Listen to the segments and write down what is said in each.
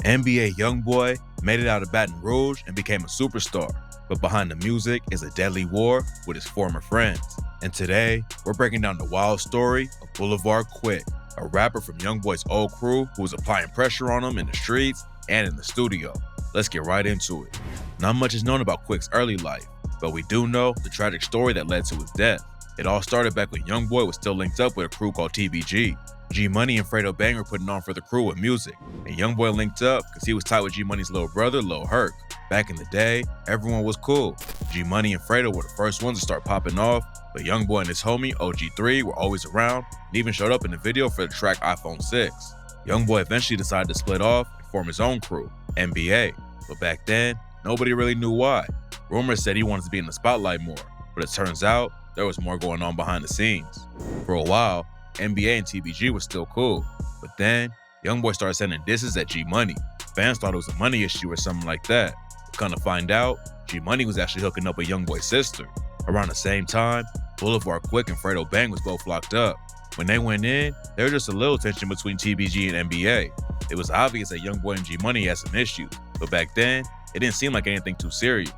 NBA Youngboy made it out of Baton Rouge and became a superstar, but behind the music is a deadly war with his former friends. And today, we're breaking down the wild story of Blvd Quick, a rapper from Youngboy's old crew who was applying pressure on him in the streets and in the studio. Let's get right into it. Not much is known about Quick's early life, but we do know the tragic story that led to his death. It all started back when Youngboy was still linked up with a crew called TBG. G-Money and Fredo Bang were putting on for the crew with music, and Youngboy linked up because he was tight with G-Money's little brother, Lil Herc. Back in the day, everyone was cool. G-Money and Fredo were the first ones to start popping off, but Youngboy and his homie, OG3, were always around and even showed up in the video for the track iPhone 6. Youngboy eventually decided to split off and form his own crew, NBA, but back then, nobody really knew why. Rumors said he wanted to be in the spotlight more, but it turns out there was more going on behind the scenes. For a while, NBA and TBG were still cool, but then Youngboy started sending disses at G-Money. Fans thought it was a money issue or something like that. But come to find out, G-Money was actually hooking up with Youngboy's sister. Around the same time, Blvd Quick and Fredo Bang was both locked up. When they went in, there was just a little tension between TBG and NBA. It was obvious that Youngboy and G-Money had some issues, but back then, it didn't seem like anything too serious.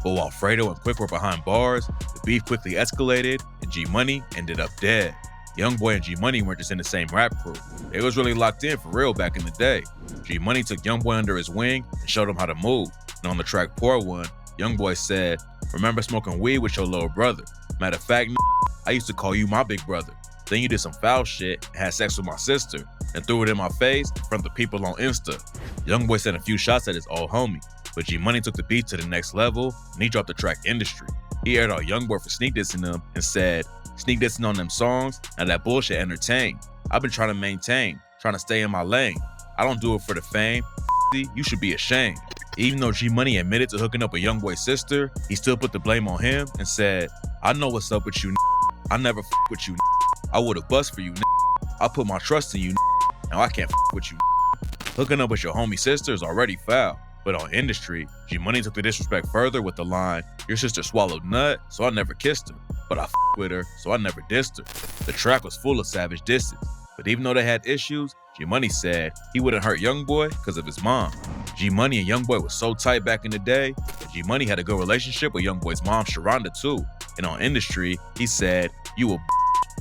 But while Fredo and Quick were behind bars, the beef quickly escalated and G-Money ended up dead. Youngboy and G-Money weren't just in the same rap crew. They was really locked in for real back in the day. G-Money took Youngboy under his wing and showed him how to move. And on the track Pour One, Youngboy said, "Remember smoking weed with your little brother? Matter of fact, I used to call you my big brother. Then you did some foul shit and had sex with my sister and threw it in my face in front of the people on Insta." Youngboy sent a few shots at his old homie, but G-Money took the beat to the next level and he dropped the track Industry. He aired out Youngboy for sneak dissing him and said, "Sneak dissing on them songs, now that bullshit entertain. I've been trying to maintain, trying to stay in my lane. I don't do it for the fame. You should be ashamed." Even though G-Money admitted to hooking up with Youngboy's sister, he still put the blame on him and said, "I know what's up with you. I never with you. I would've bust for you. I put my trust in you. Now I can't with you. Hooking up with your homie sister is already foul." But on Industry, G-Money took the disrespect further with the line, "Your sister swallowed nut, so I never kissed her. But I with her, so I never dissed her." The track was full of savage disses, but even though they had issues, G-Money said he wouldn't hurt Youngboy because of his mom. G-Money and Youngboy was so tight back in the day, but G-Money had a good relationship with Youngboy's mom, Sharonda, too. And on Industry, he said, "You a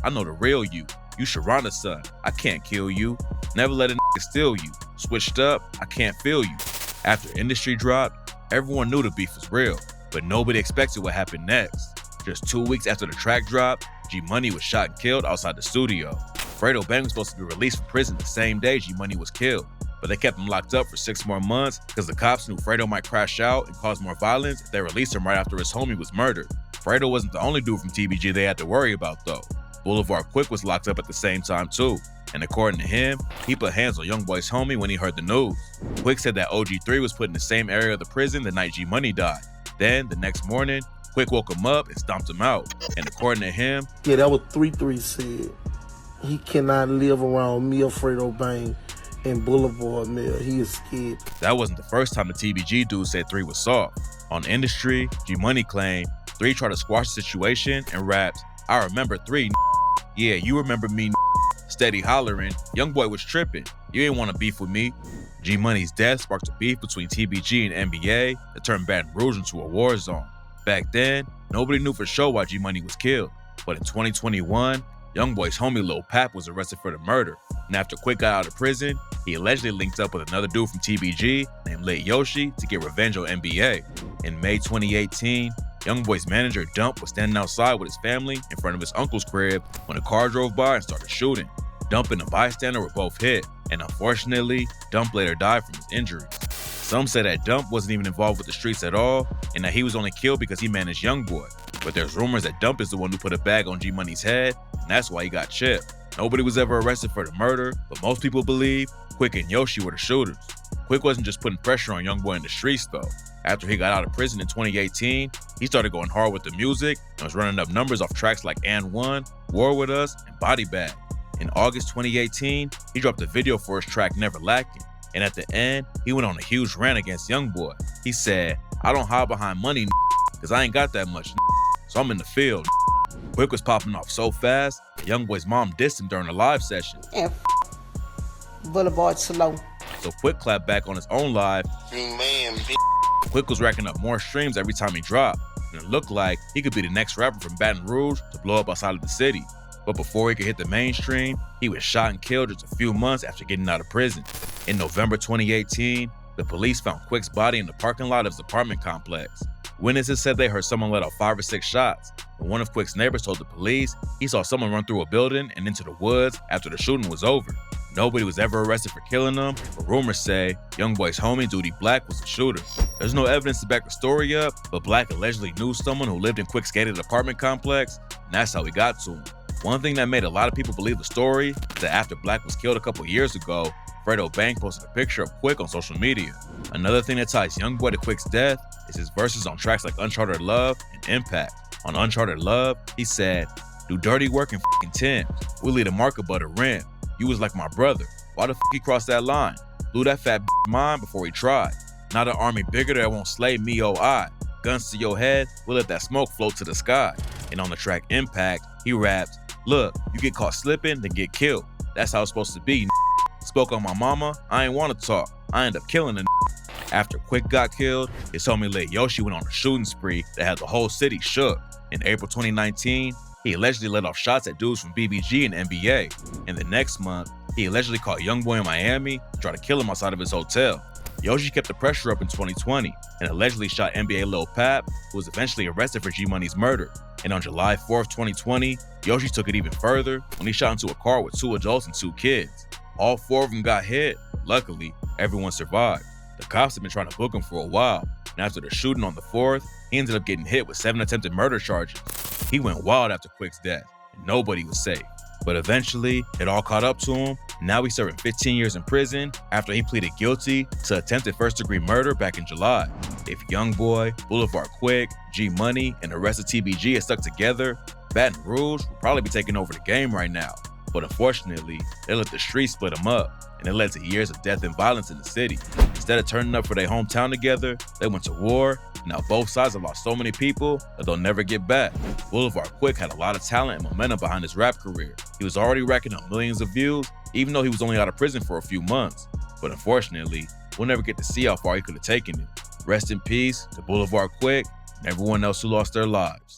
I know the real you. You Sharonda's son. I can't kill you. Never let a steal you. Switched up, I can't feel you." After Industry dropped, everyone knew the beef was real, but nobody expected what happened next. Just 2 weeks after the track dropped, G-Money was shot and killed outside the studio. Fredo Bang was supposed to be released from prison the same day G-Money was killed, but they kept him locked up for 6 more months because the cops knew Fredo might crash out and cause more violence if they released him right after his homie was murdered. Fredo wasn't the only dude from TBG they had to worry about though. Blvd Quick was locked up at the same time too, and according to him, he put hands on Youngboy's homie when he heard the news. Quick said that OG3 was put in the same area of the prison the night G-Money died. Then, the next morning, Quick woke him up and stomped him out. And according to him, yeah, that was 3-3 said. He cannot live around me or Fredo Bang and Boulevard Mill. He is scared. That wasn't the first time the TBG dude said 3 was soft. On Industry, G-Money claimed 3 tried to squash the situation and raps, "I remember 3, yeah, you remember me, steady hollering, Youngboy was tripping, you ain't want to beef with me." G-Money's death sparked a beef between TBG and NBA that turned Baton Rouge into a war zone. Back then, nobody knew for sure why G-Money was killed, but in 2021, Youngboy's homie Lil Pap was arrested for the murder, and after Quick got out of prison, he allegedly linked up with another dude from TBG named Late Yoshi to get revenge on NBA. In May 2018, Youngboy's manager Dump was standing outside with his family in front of his uncle's crib when a car drove by and started shooting. Dump and a bystander were both hit, and unfortunately, Dump later died from his injuries. Some say that Dump wasn't even involved with the streets at all, and that he was only killed because he managed Youngboy. But there's rumors that Dump is the one who put a bag on G-Money's head, and that's why he got chipped. Nobody was ever arrested for the murder, but most people believe Quick and Yoshi were the shooters. Quick wasn't just putting pressure on Youngboy in the streets though. After he got out of prison in 2018, he started going hard with the music and was running up numbers off tracks like And One, War With Us, and Body Bag. In August 2018, he dropped a video for his track Never Lacking, and at the end, he went on a huge rant against Youngboy. He said, "I don't hide behind money, because I ain't got that much, so I'm in the field." Quick was popping off so fast, that Youngboy's mom dissed him during a live session. And Boulevard slow. so Quick clapped back on his own live. Man, Quick was racking up more streams every time he dropped, and it looked like he could be the next rapper from Baton Rouge to blow up outside of the city. But before he could hit the mainstream, he was shot and killed just a few months after getting out of prison. In November 2018, the police found Quick's body in the parking lot of his apartment complex. Witnesses said they heard someone let off 5 or 6 shots, but one of Quick's neighbors told the police he saw someone run through a building and into the woods after the shooting was over. Nobody was ever arrested for killing him, but rumors say Youngboy's homie Duty Black was the shooter. There's no evidence to back the story up, but Black allegedly knew someone who lived in Quick's gated apartment complex, and that's how he got to him. One thing that made a lot of people believe the story is that after Black was killed a couple years ago, Fredo Bank posted a picture of Quick on social media. Another thing that ties Youngboy to Quick's death is his verses on tracks like Uncharted Love and Impact. On Uncharted Love, he said, "Do dirty work in f***ing Timbs. We lead a mark above the rim. You was like my brother. Why the f*** he crossed that line? Blew that fat mine before he tried. Not an army bigger that won't slay me, oh I. Guns to your head, we'll let that smoke float to the sky." And on the track Impact, he raps, "Look, you get caught slipping, then get killed. That's how it's supposed to be. Spoke on my mama, I ain't want to talk. I end up killing the." After Quick got killed, his homie Lil Yoshi went on a shooting spree that had the whole city shook. In April 2019, he allegedly let off shots at dudes from BBG and NBA. And the next month, he allegedly caught Youngboy in Miami to try to kill him outside of his hotel. Yoshi kept the pressure up in 2020 and allegedly shot NBA Lil Pap, who was eventually arrested for G-Money's murder. And on July 4th, 2020, Yoshi took it even further when he shot into a car with 2 adults and 2 kids. All 4 of them got hit. Luckily, everyone survived. The cops have been trying to book him for a while, and after the shooting on the 4th, he ended up getting hit with 7 attempted murder charges. He went wild after Quick's death, and nobody was safe. But eventually, it all caught up to him, and now he's serving 15 years in prison after he pleaded guilty to attempted first-degree murder back in July. If Youngboy, Boulevard Quick, G-Money, and the rest of TBG had stuck together, Baton Rouge would probably be taking over the game right now. But unfortunately, they let the streets split them up, and it led to years of death and violence in the city. Instead of turning up for their hometown together, they went to war. Now both sides have lost so many people that they'll never get back. Boulevard Quick had a lot of talent and momentum behind his rap career. He was already racking up millions of views, even though he was only out of prison for a few months. But unfortunately, we'll never get to see how far he could have taken it. Rest in peace to Boulevard Quick and everyone else who lost their lives.